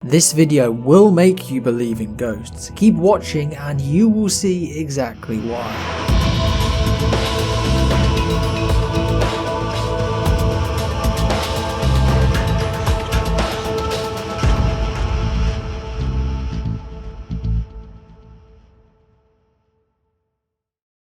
This video will make you believe in ghosts. Keep watching and you will see exactly why.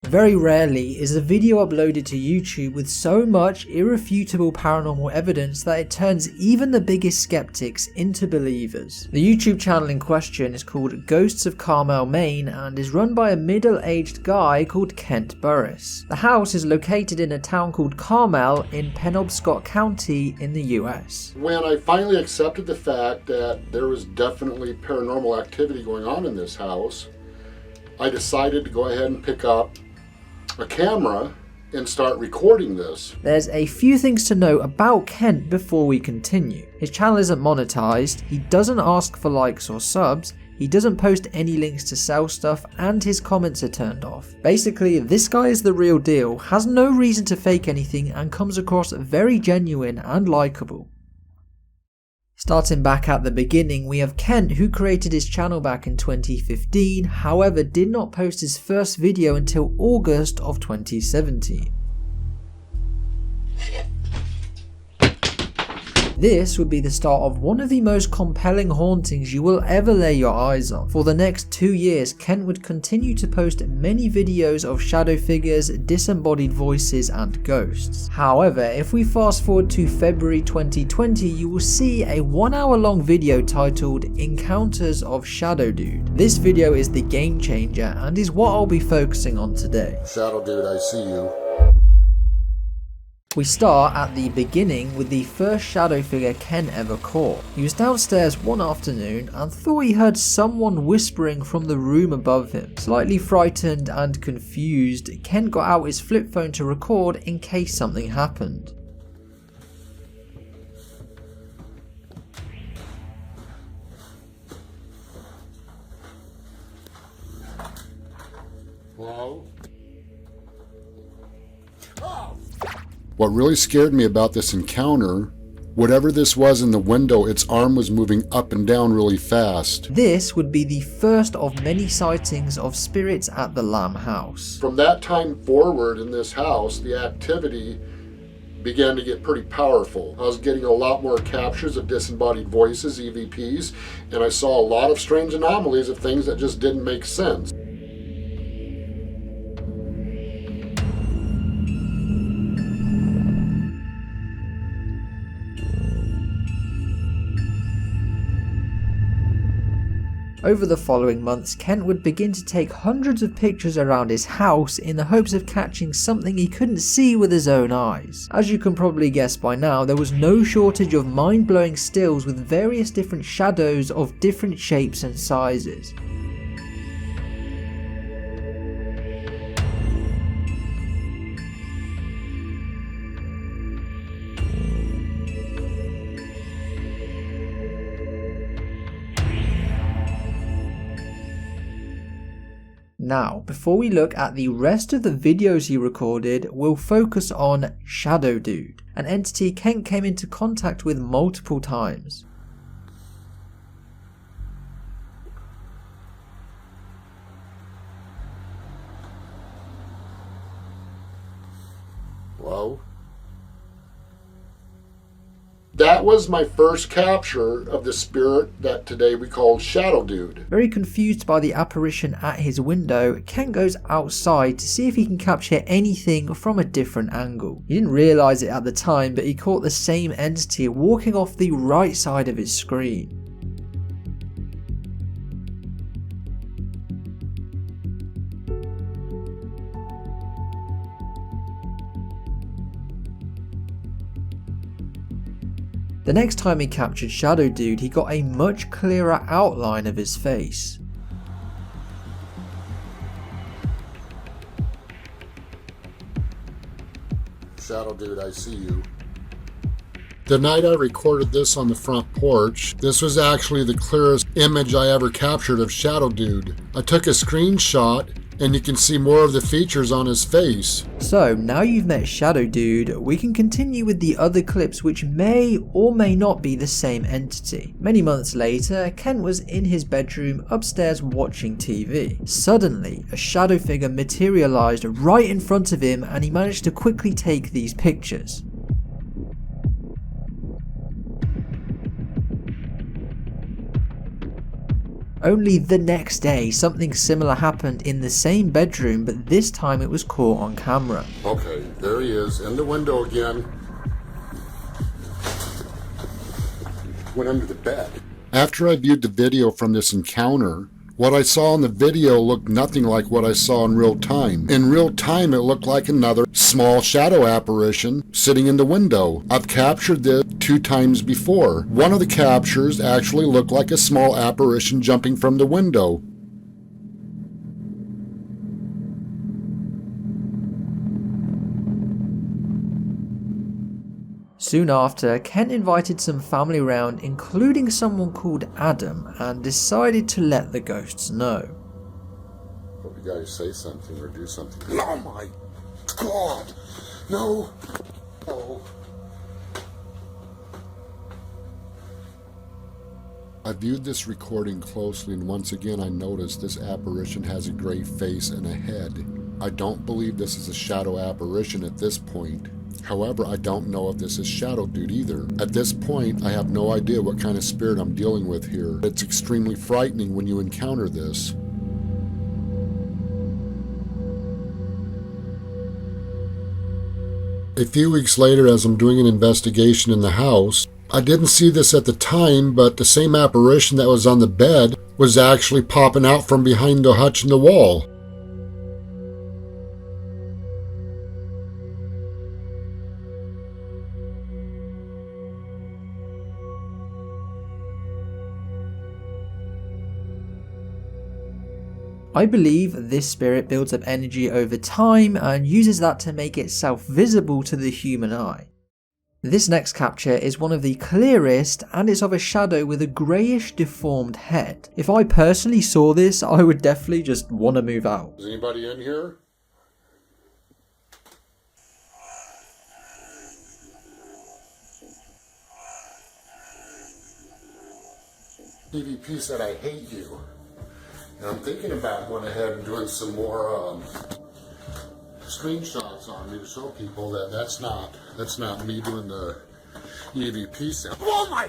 Very rarely is a video uploaded to YouTube with so much irrefutable paranormal evidence that it turns even the biggest skeptics into believers. The YouTube channel in question is called Ghosts of Carmel, Maine, and is run by a middle-aged guy called Kent Burris. The house is located in a town called Carmel in Penobscot County in the US. When I finally accepted the fact that there was definitely paranormal activity going on in this house, I decided to go ahead and pick up a camera and start recording this. There's a few things to know about Kent before we continue. His channel isn't monetized, he doesn't ask for likes or subs, he doesn't post any links to sell stuff, and his comments are turned off. Basically, this guy is the real deal, has no reason to fake anything, and comes across very genuine and likable. Starting back at the beginning, we have Kent, who created his channel back in 2015, however did not post his first video until August of 2017. This would be the start of one of the most compelling hauntings you will ever lay your eyes on. For the next 2 years, Kent would continue to post many videos of shadow figures, disembodied voices, and ghosts. However, if we fast forward to February 2020, you will see a 1 hour long video titled Encounters of Shadow Dude. This video is the game changer and is what I'll be focusing on today. Shadow Dude, I see you. We start at the beginning with the first shadow figure Ken ever caught. He was downstairs one afternoon and thought he heard someone whispering from the room above him. Slightly frightened and confused, Ken got out his flip phone to record in case something happened. Hello? What really scared me about this encounter, whatever this was in the window, its arm was moving up and down really fast. This would be the first of many sightings of spirits at the Lamb house. From that time forward in this house, the activity began to get pretty powerful. I was getting a lot more captures of disembodied voices, EVPs, and I saw a lot of strange anomalies of things that just didn't make sense. Over the following months, Kent would begin to take hundreds of pictures around his house in the hopes of catching something he couldn't see with his own eyes. As you can probably guess by now, there was no shortage of mind-blowing stills with various different shadows of different shapes and sizes. Now, before we look at the rest of the videos he recorded, we'll focus on Shadow Dude, an entity Kent came into contact with multiple times. Hello? That was my first capture of the spirit that today we call Shadow Dude. Very confused by the apparition at his window, Ken goes outside to see if he can capture anything from a different angle. He didn't realise it at the time, but he caught the same entity walking off the right side of his screen. The next time he captured Shadow Dude, he got a much clearer outline of his face. Shadow Dude, I see you. The night I recorded this on the front porch, this was actually the clearest image I ever captured of Shadow Dude. I took a screenshot and you can see more of the features on his face. So now you've met Shadow Dude, we can continue with the other clips which may or may not be the same entity. Many months later, Kent was in his bedroom upstairs watching TV. Suddenly, a shadow figure materialized right in front of him and he managed to quickly take these pictures. Only the next day, something similar happened in the same bedroom, but this time it was caught on camera. Okay, there he is, in the window again. Went under the bed. After I viewed the video from this encounter, what I saw in the video looked nothing like what I saw in real time. In real time, it looked like another small shadow apparition sitting in the window. I've captured this 2 times before. One of the captures actually looked like a small apparition jumping from the window. Soon after, Kent invited some family around, including someone called Adam, and decided to let the ghosts know. Hope you guys say something or do something. Oh my God! No! Oh. I viewed this recording closely, and once again I noticed this apparition has a gray face and a head. I don't believe this is a shadow apparition at this point. However, I don't know if this is Shadow Dude either. At this point, I have no idea what kind of spirit I'm dealing with here. It's extremely frightening when you encounter this. A few weeks later, as I'm doing an investigation in the house, I didn't see this at the time, but the same apparition that was on the bed was actually popping out from behind the hutch in the wall. I believe this spirit builds up energy over time and uses that to make itself visible to the human eye. This next capture is one of the clearest, and it's of a shadow with a greyish deformed head. If I personally saw this, I would definitely just want to move out. Is anybody in here? EVP said I hate you. And I'm thinking about going ahead and doing some more screenshots on me to show people that that's not me doing the EVP sound. Oh my!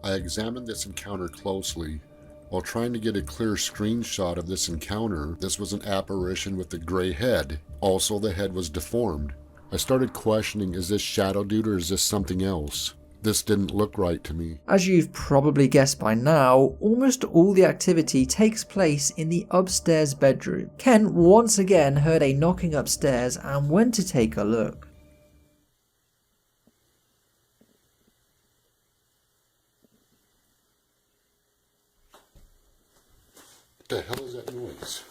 I examined this encounter closely. While trying to get a clear screenshot of this encounter, this was an apparition with a gray head. Also, the head was deformed. I started questioning, is this Shadow Dude or is this something else? This didn't look right to me. As you've probably guessed by now, almost all the activity takes place in the upstairs bedroom. Ken once again heard a knocking upstairs and went to take a look. What the hell is that noise?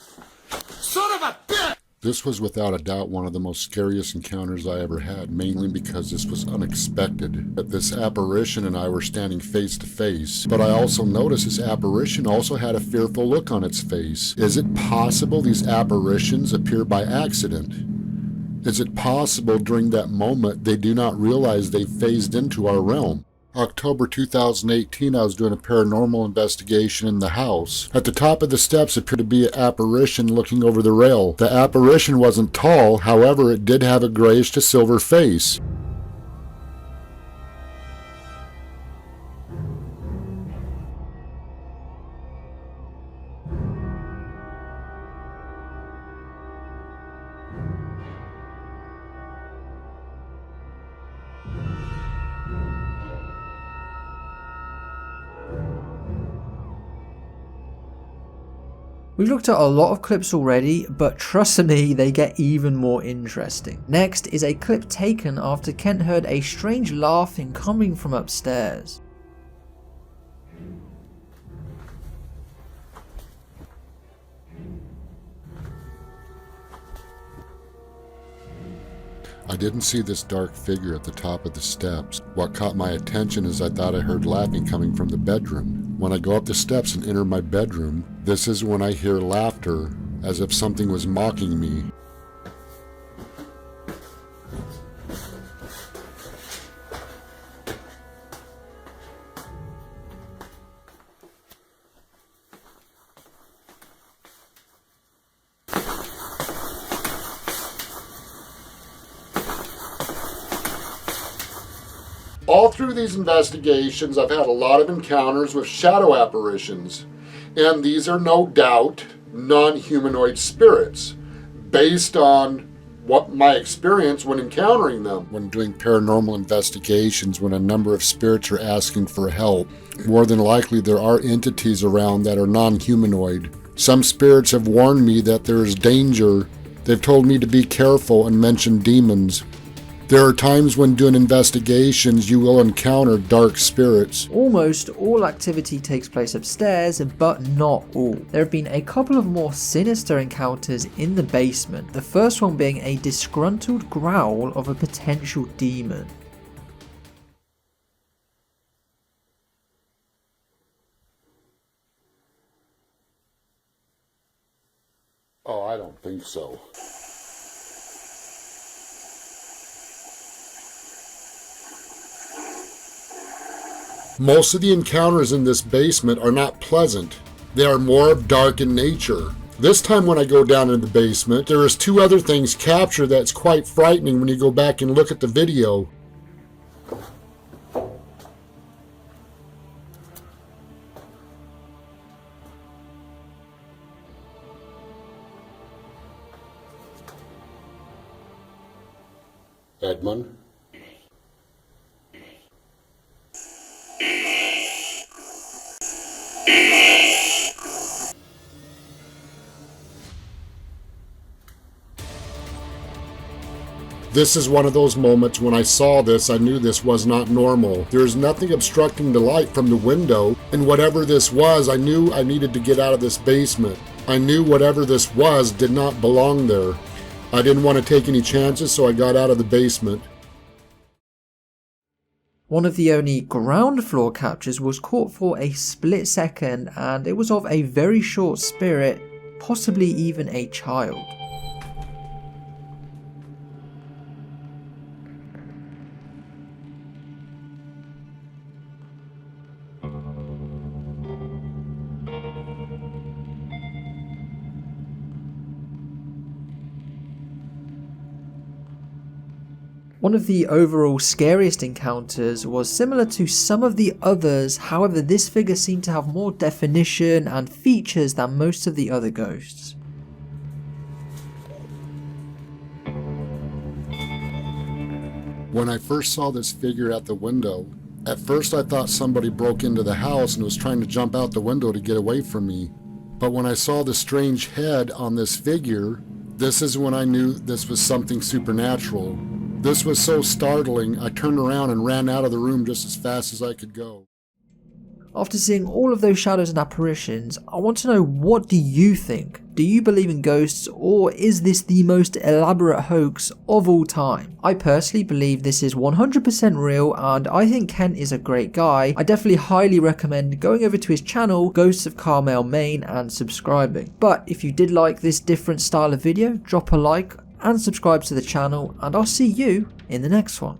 Son of a bitch! This was without a doubt one of the most scariest encounters I ever had, mainly because this was unexpected. That this apparition and I were standing face to face, but I also noticed this apparition also had a fearful look on its face. Is it possible these apparitions appear by accident? Is it possible during that moment they do not realize they've phased into our realm? October 2018, I was doing a paranormal investigation in the house. At the top of the steps appeared to be an apparition looking over the rail. The apparition wasn't tall, however, it did have a grayish to silver face. We've looked at a lot of clips already, but trust me, they get even more interesting. Next is a clip taken after Kent heard a strange laughing coming from upstairs. I didn't see this dark figure at the top of the steps. What caught my attention is I thought I heard laughing coming from the bedroom. When I go up the steps and enter my bedroom, this is when I hear laughter, as if something was mocking me. All through these investigations, I've had a lot of encounters with shadow apparitions, and these are no doubt non-humanoid spirits, based on what my experience when encountering them. When doing paranormal investigations, when a number of spirits are asking for help, more than likely there are entities around that are non-humanoid. Some spirits have warned me that there is danger. They've told me to be careful and mentioned demons. There are times when doing investigations you will encounter dark spirits. Almost all activity takes place upstairs, but not all. There have been a couple of more sinister encounters in the basement, the first one being a disgruntled growl of a potential demon. Oh, I don't think so. Most of the encounters in this basement are not pleasant. They are more dark in nature. This time when I go down in the basement, there is two other things captured that's quite frightening when you go back and look at the video. Edmund? This is one of those moments when I saw this, I knew this was not normal. There is nothing obstructing the light from the window, and whatever this was, I knew I needed to get out of this basement. I knew whatever this was did not belong there. I didn't want to take any chances, so I got out of the basement. One of the only ground floor captures was caught for a split second, and it was of a very short spirit, possibly even a child. One of the overall scariest encounters was similar to some of the others, however this figure seemed to have more definition and features than most of the other ghosts. When I first saw this figure at the window, at first I thought somebody broke into the house and was trying to jump out the window to get away from me. But when I saw the strange head on this figure, this is when I knew this was something supernatural. This was so startling, I turned around and ran out of the room just as fast as I could go. After seeing all of those shadows and apparitions, I want to know, what do you think? Do you believe in ghosts, or is this the most elaborate hoax of all time? I personally believe this is 100% real, and I think Kent is a great guy. I definitely highly recommend going over to his channel, Ghosts of Carmel, Maine, and subscribing. But if you did like this different style of video, drop a like and subscribe to the channel, and I'll see you in the next one.